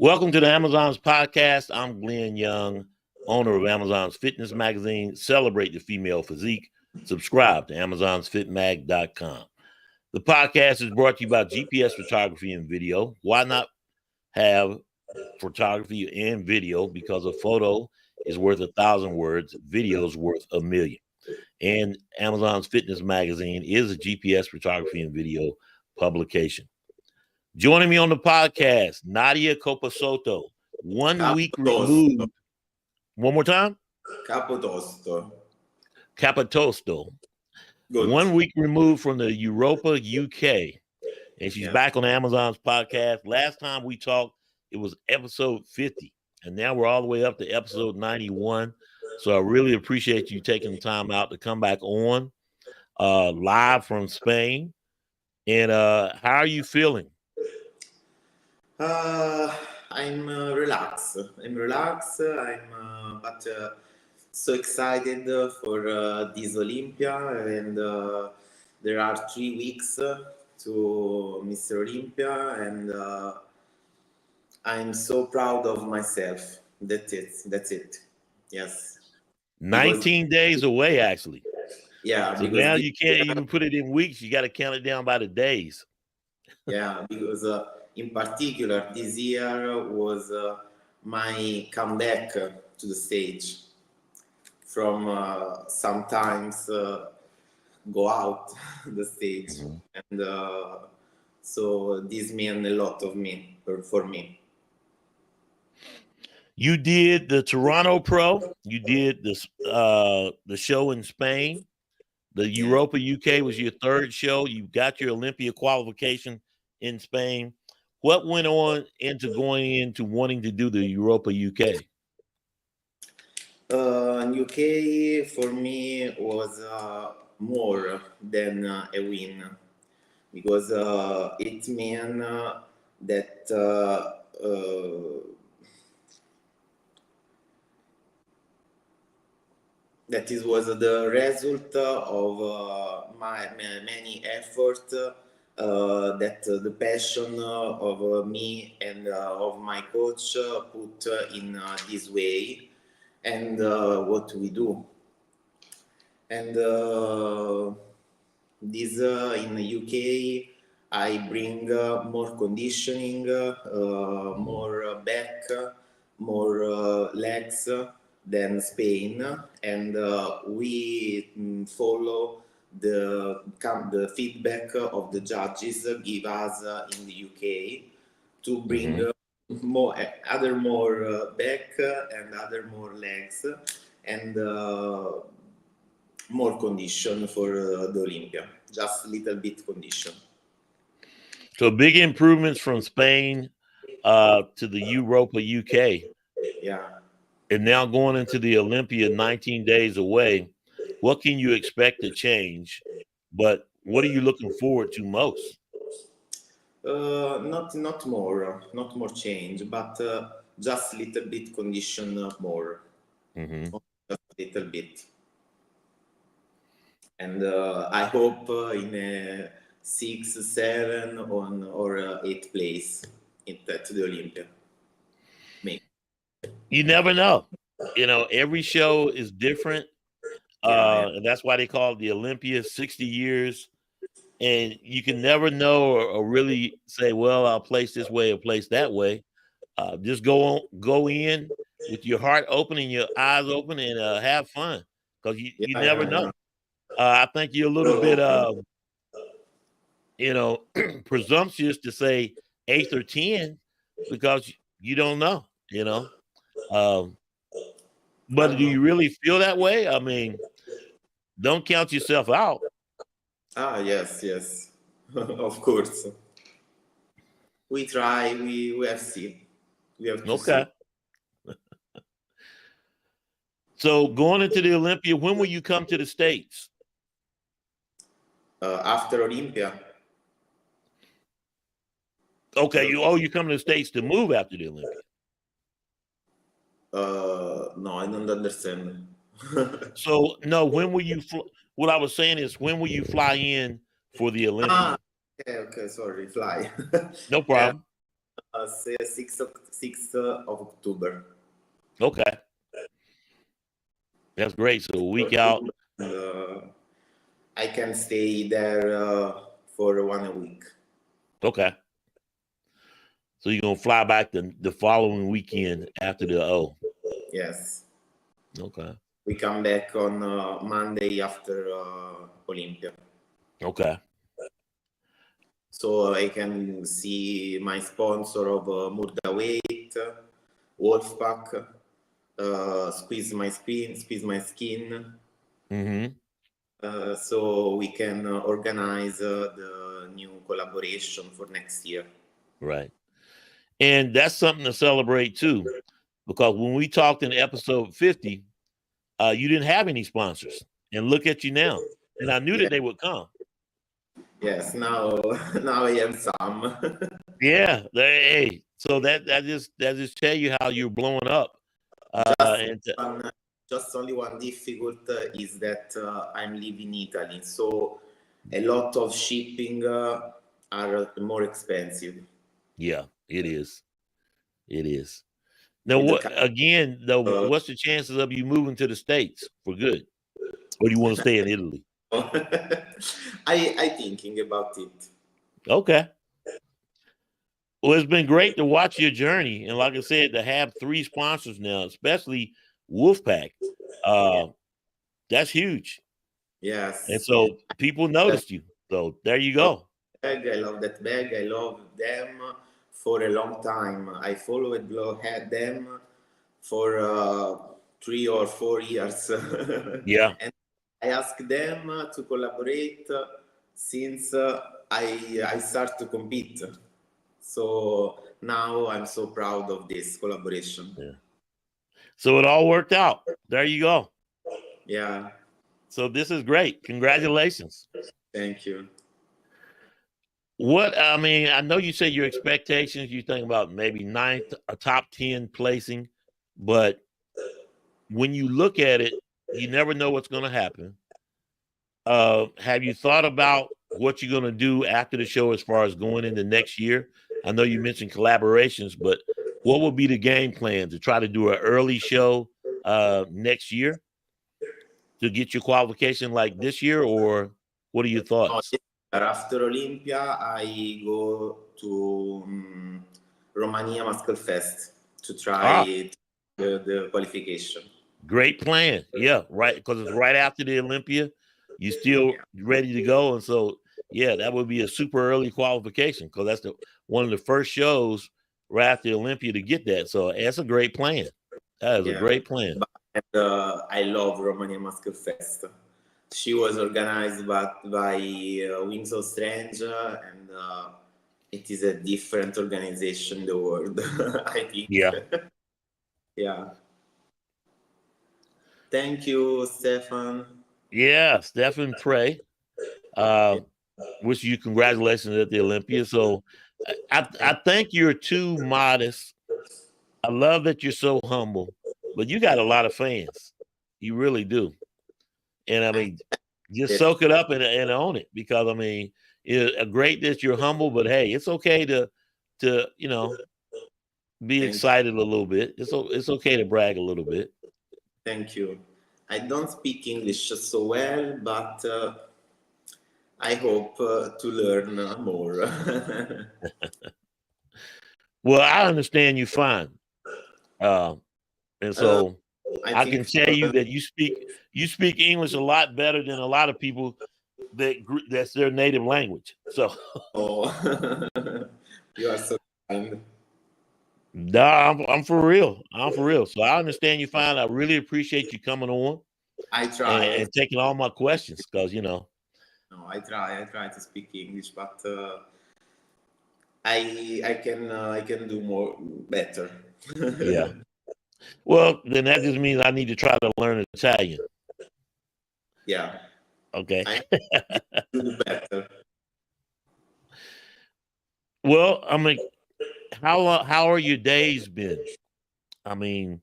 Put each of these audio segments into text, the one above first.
Welcome to the Amazon's podcast. I'm Glenn Young, owner of Amazon's fitness magazine. Celebrate the female physique. Subscribe to amazonsfitmag.com. The podcast is brought to you by GPS photography and video. Why not have photography and video? Because a photo is worth 1,000 words, video is worth 1,000,000. And Amazon's fitness magazine is a GPS photography and video publication. Joining me on the podcast, Nadia Capotosto, 1 week removed. One more time? Capotosto. Capotosto. Good. 1 week removed from the Europa, UK. And she's back on Amazon's podcast. Last time we talked, it was episode 50. And now we're all the way up to episode 91. So I really appreciate you taking the time out to come back on live from Spain. And how are you feeling? I'm relaxed. But so excited for this Olympia, and there are 3 weeks to Mr. Olympia, and I'm so proud of myself. That's it. Yes. 19 days away, actually. Yeah. So now you can't even put it in weeks. You got to count it down by the days. Yeah, because in particular, this year was my comeback to the stage from sometimes go out the stage. And so this meant a lot of me, for me. You did the Toronto Pro. You did this the show in Spain. The Europa UK was your third show. You got your Olympia qualification in Spain. What went on into going into wanting to do the Europa UK? UK for me was more than a win, because it meant that that it was the result of my many efforts, that the passion of me and of my coach put in this way, and what we do. And this in the UK, I bring more conditioning, more back, more legs than Spain, and we follow the feedback of the judges give us in the UK to bring more back and other more legs and more condition for the Olympia, just a little bit condition. So big improvements from Spain to the Europa UK. Yeah. And now going into the Olympia 19 days away, what can you expect to change? But what are you looking forward to most? Not more change, but just a little bit condition more. Just a little bit. And I hope in a 6, 7 or 8 place to the Olympia. Maybe. You never know. Every show is different. And that's why they call it the Olympia, 60 years. And you can never know or really say, well, I'll place this way or place that way. Just go in with your heart open and your eyes open and have fun, because you never know. I think you're a little bit, presumptuous to say 8th or 10th, because you don't know, But do you really feel that way? I mean, don't count yourself out. Yes. Of course. We try, we have seen. We have to see. So going into the Olympia, when will you come to the States? After Olympia. Okay, you come to the States to move after the Olympia. No, I don't understand. So no, when will you? What I was saying is, when will you fly in for the Olympia? Okay, sorry, fly. No problem. 6th of October. Okay, that's great. So a week out. I can stay there for 1 week. Okay. So you're gonna fly back the following weekend after the O. Yes. Okay. We come back on Monday after Olympia. Okay. So I can see my sponsor of Murda Weight, Wolfpack, squeeze my skin. Mm-hmm. So we can organize the new collaboration for next year. Right. And that's something to celebrate too, because when we talked in episode 50, you didn't have any sponsors, and look at you now. And I knew that they would come. Yes, now I have some. Yeah. Hey, so that just tell you how you're blowing up. Just only one difficult is that I'm living in Italy, so a lot of shipping are more expensive. Yeah, it is. It is. Now, what's the chances of you moving to the States for good? Or do you want to stay in Italy? I thinking about it. Okay. Well, it's been great to watch your journey. And like I said, to have 3 sponsors now, especially Wolfpack, that's huge. Yes. And so people noticed you. So there you go. I love that bag. I love them for a long time. I followed them for 3 or 4 years. Yeah. And I asked them to collaborate since I start to compete. So now I'm so proud of this collaboration. Yeah. So it all worked out. There you go. Yeah. So this is great. Congratulations. Thank you. I know you said your expectations, you think about maybe 9th, a top 10 placing, but when you look at it, you never know what's going to happen. Have you thought about what you're going to do after the show as far as going into next year? I know you mentioned collaborations, but what would be the game plan to try to do an early show next year to get your qualification like this year, or what are your thoughts? After Olympia, I go to Romania Muscle Fest to try the qualification. Great plan. Yeah, right. Because it's right after the Olympia. You're still ready to go. And so, yeah, that would be a super early qualification because that's one of the first shows right after the Olympia to get that. So that's a great plan. That is a great plan. But, I love Romania Muscle Fest. She was organized by Wings of Strange, and it is a different organization in the world, I think. Yeah. Yeah. Thank you, Stefan. Yeah, Stefan Prey. Wish you congratulations at the Olympia. So I think you're too modest. I love that you're so humble, but you got a lot of fans. You really do. And I mean, just soak it up and own it, because I mean, it's great that you're humble, but hey, it's okay to be excited a little bit. It's okay to brag a little bit. Thank you. I don't speak English so well, but I hope to learn more. Well, I understand you fine, and so I can tell you that you speak English a lot better than a lot of people that's their native language. So, you are so kind. No, I'm for real. I'm for real. So I understand you fine. I really appreciate you coming on. I try and taking all my questions, because No, I try to speak English, but I can do more better. Yeah. Well, then that just means I need to try to learn Italian. Yeah. Okay. I do better. Well, I mean, how are your days been? I mean,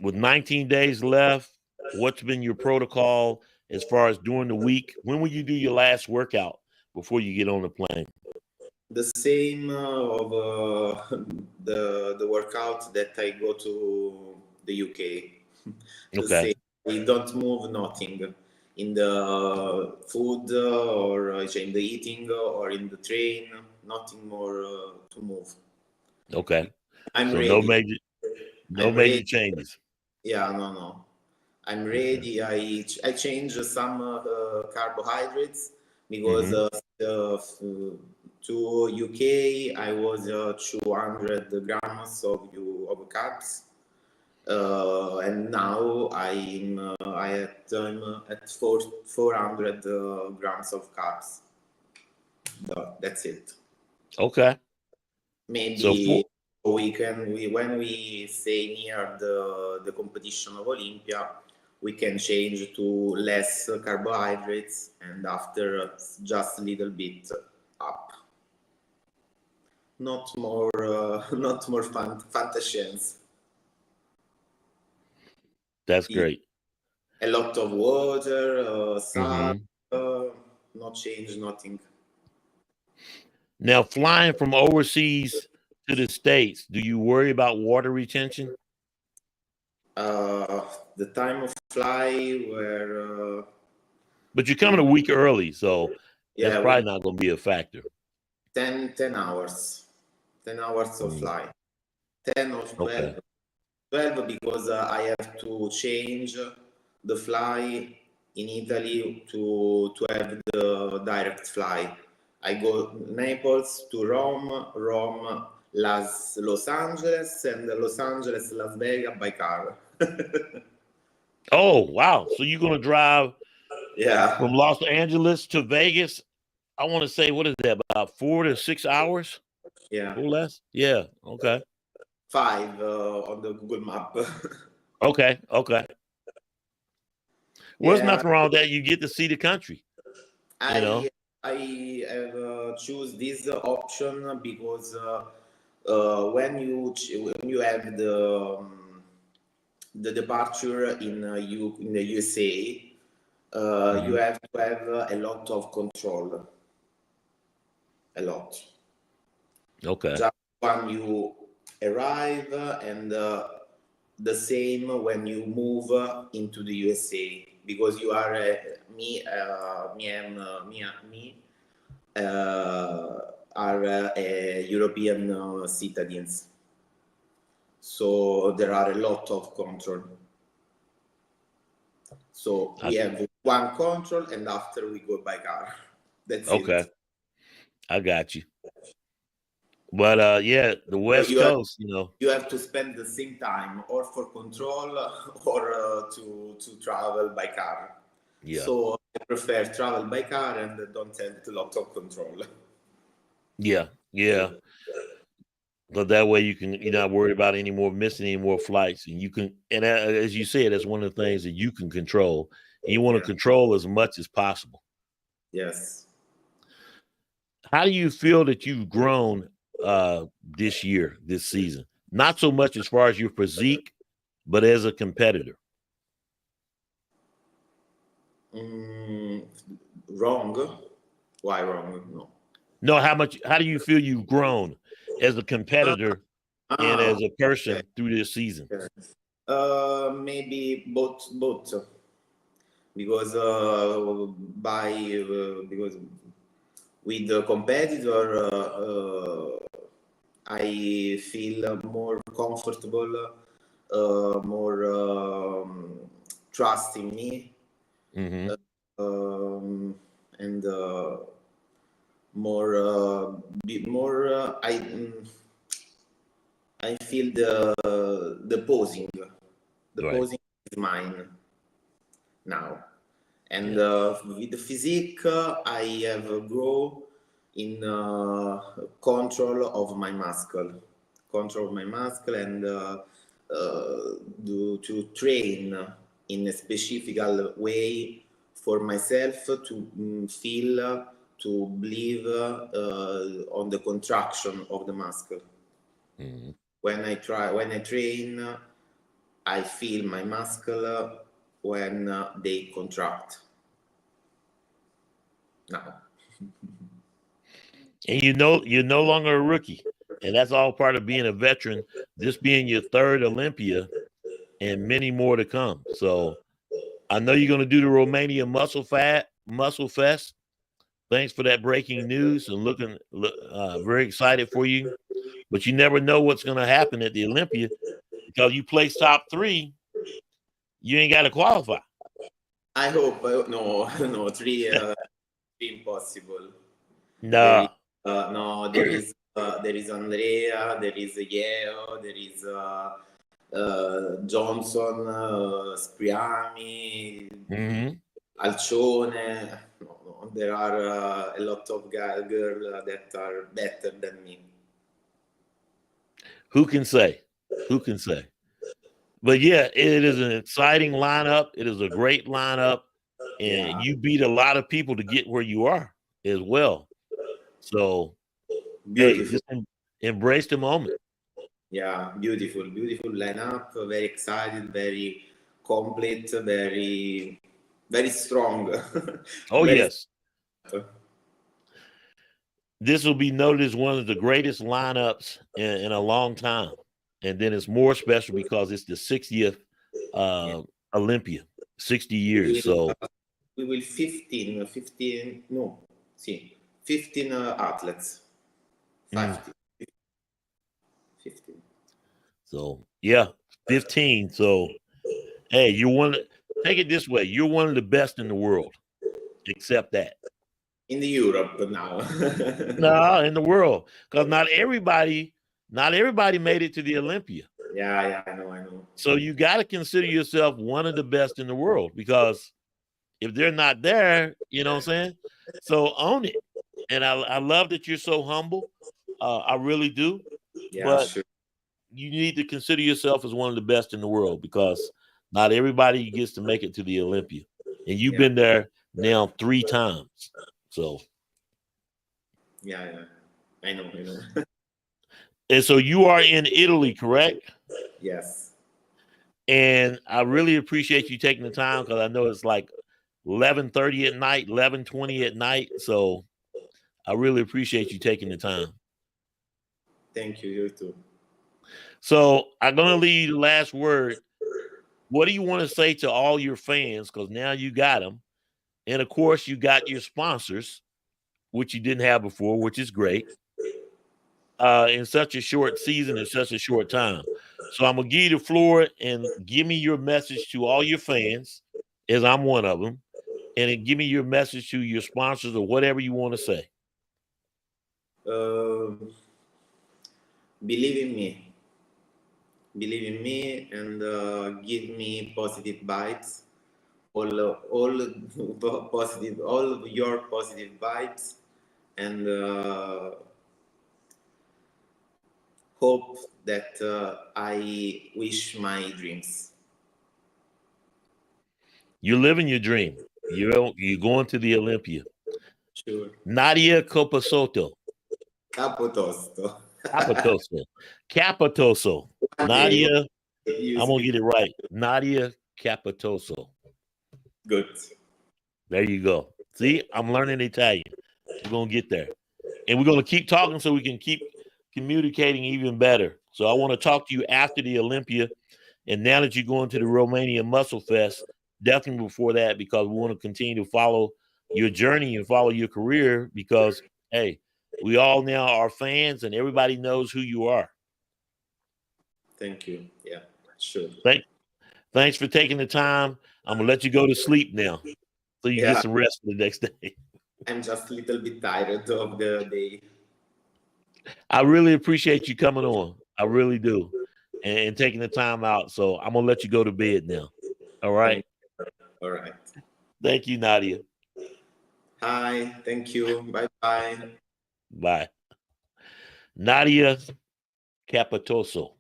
with 19 days left, what's been your protocol as far as during the week? When will you do your last workout before you get on the plane? The same of the workout that I go to the UK. The Okay. same. We don't move nothing in the food or in the eating or in the train. Nothing more to move. Okay. I'm So ready. no I'm major ready. changes. Yeah, no. I'm Okay. ready. I change some carbohydrates because Mm-hmm. to UK I was 200 grams of carbs, and now at 400 grams of carbs. That's it. Okay. So Maybe when we stay near the competition of Olympia, we can change to less carbohydrates and after just a little bit up. Not more not more fantascience. that's great. A lot of water, salt, Mm-hmm. not change nothing. Now, flying from overseas to the States, do you worry about water retention? The time of fly where But you're coming a week early, so that's yeah, probably not going to be a factor. 10 hours. 10 hours of Mm, fly. 10 or okay. 12. 12 because I have to change the fly in Italy to have the direct fly. I go Naples to Rome, Rome, Los Angeles, and Los Angeles, Las Vegas by car. Oh, wow. So you're going to drive Yeah, from Los Angeles to Vegas? I want to say, what is that, about 4 to 6 hours yeah. or less? Yeah. Okay. 5 on the Google map. Okay. Okay. Well, there's Yeah, nothing wrong with that. You get to see the country, you know? I I have choose this option because when you have the departure in the USA, you Mhm. have to have a lot of control, a lot. Okay. Just when you arrive and the same when you move into the USA because you are me are European citizens. So there are a lot of control. So I, we have one control, and after we go by car. That's okay. it. I got you. But yeah, the So West Coast, you have to spend the same time or for control or to travel by car. yeah. So I prefer travel by car and don't have a lot of control. Yeah. Yeah. But that way you're not worried about missing any more flights, and as you said, that's one of the things that you can control. And you want to Yeah. control as much as possible. Yes. How do you feel that you've grown this year, this season? Not so much as far as your physique, but as a competitor. Mm, wrong. Why wrong? No. No, how do you feel you've grown as a competitor and as a Okay. person through this season? Okay. Maybe both because because with the competitor I feel more comfortable, more trust in me, Mm-hmm. and more more I feel the posing. The Right. posing is mine now. And Yeah. with the physique, I have grow in control of my and to train in a specific way for myself to feel, to believe on the contraction of the muscle. Mm-hmm. When I train, I feel my muscle when they contract now. And you're no longer a rookie. And that's all part of being a veteran, this being your third Olympia and many more to come. So I know you're going to do the Romania Muscle Fest. Thanks for that breaking news and looking very excited for you. But you never know what's going to happen at the Olympia because you place top 3, you ain't got to qualify. I hope no 3 impossible. No. There is Andrea, there is Yeo, there is Johnson, Spriami, Alcione. No, there are a lot of girls that are better than me. Who can say? Who can say? But yeah, it is an exciting lineup. It is a great lineup, and you beat a lot of people to get where you are as well. So, beautiful. Hey, just embrace the moment. Yeah, beautiful lineup. Very excited, very complete, very strong. Oh, yes. This will be noted as one of the greatest lineups in a long time. And then it's more special because it's the 60th Olympia, 60 years. We will 15 athletes. 15. So, yeah, 15. So, hey, take it this way. You're one of the best in the world. Accept that. In the Europe now. No, in the world. Because not everybody made it to the Olympia. Yeah, I know. So you got to consider yourself one of the best in the world, because if they're not there, you know what I'm saying? So own it. And I love that you're so humble. I really do. Yeah, but sure. You need to consider yourself as one of the best in the world, because not everybody gets to make it to the Olympia. And you've been there now 3 times. So yeah, I know. And so you are in Italy, correct? Yes. And I really appreciate you taking the time, because I know it's like 11:30 at night, 11:20 at night. So I really appreciate you taking the time. Thank you. You too. So I'm going to leave you the last word. What do you want to say to all your fans? Because now you got them. And, of course, you got your sponsors, which you didn't have before, which is great, in such a short season, in such a short time. So I'm going to give you the floor and give me your message to all your fans, as I'm one of them, and then give me your message to your sponsors or whatever you want to say. Believe in me and give me positive vibes. All positive, all of your positive vibes, and hope that I wish my dreams. You're living your dream. You're going to the Olympia. Sure. Nadia Capotosto. Capotosto. Nadia. I'm going to get it right. Nadia Capotosto. Good. There you go. See, I'm learning Italian. We're going to get there. And we're going to keep talking so we can keep communicating even better. So I want to talk to you after the Olympia. And now that you're going to the Romania Muscle Fest, definitely before that, because we want to continue to follow your journey and follow your career, because, hey, we all now are fans and everybody knows who you are. Thank you. Yeah, sure. Thanks for taking the time. I'm going to let you go to sleep now so you get some rest for the next day. I'm just a little bit tired of the day. I really appreciate you coming on. I really do. And taking the time out. So I'm going to let you go to bed now. All right? All right. Thank you, Nadia. Hi. Thank you. Bye-bye. Bye. Nadia Capotosto.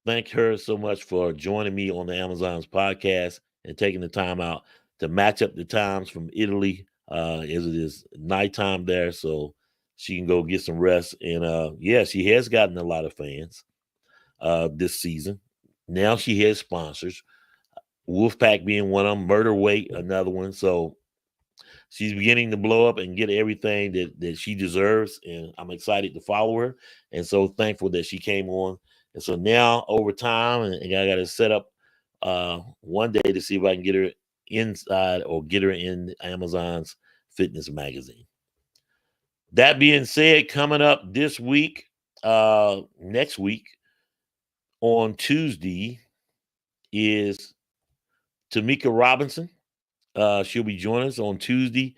Thank her so much for joining me on the Amazon's podcast and taking the time out to match up the times from Italy, as it is nighttime there, so she can go get some rest. And yeah, she has gotten a lot of fans this season. Now she has sponsors, Wolfpack being one of them, Murder Weight another one. So she's beginning to blow up and get everything that she deserves. And I'm excited to follow her. And so thankful that she came on. And so now over time, and I got to set up one day to see if I can get her inside or get her in Amazon's fitness magazine. That being said, coming up this week, next week on Tuesday is Tamika Robinson. She'll be joining us on Tuesday.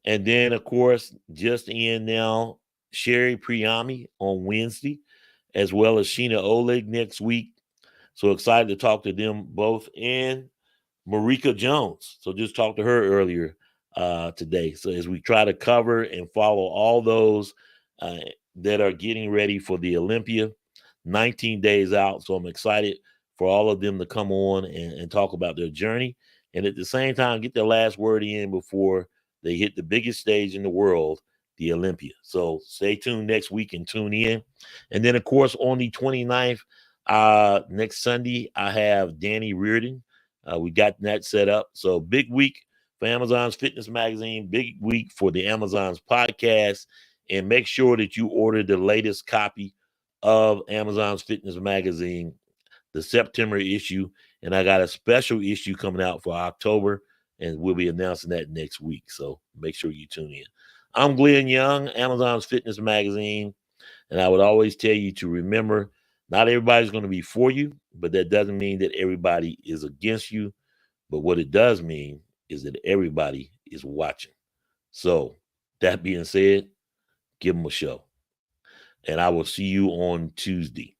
And then, of course, just in now, Sherry Priyami on Wednesday, as well as Sheena Oleg next week. So excited to talk to them both, and Marika Jones. So just talked to her earlier today. So as we try to cover and follow all those that are getting ready for the Olympia, 19 days out. So I'm excited for all of them to come on and talk about their journey. And at the same time, get their last word in before they hit the biggest stage in the world, the Olympia. So stay tuned next week and tune in. And then, of course, on the 29th, next Sunday, I have Danny Reardon. We got that set up. So big week for Amazon's Fitness Magazine, big week for the Amazon's podcast. And make sure that you order the latest copy of Amazon's Fitness Magazine, the September issue. And I got a special issue coming out for October, and we'll be announcing that next week. So make sure you tune in. I'm Glenn Young, Amazon's Fitness Magazine. And I would always tell you to remember, not everybody's going to be for you, but that doesn't mean that everybody is against you. But what it does mean is that everybody is watching. So that being said, give them a show. And I will see you on Tuesday.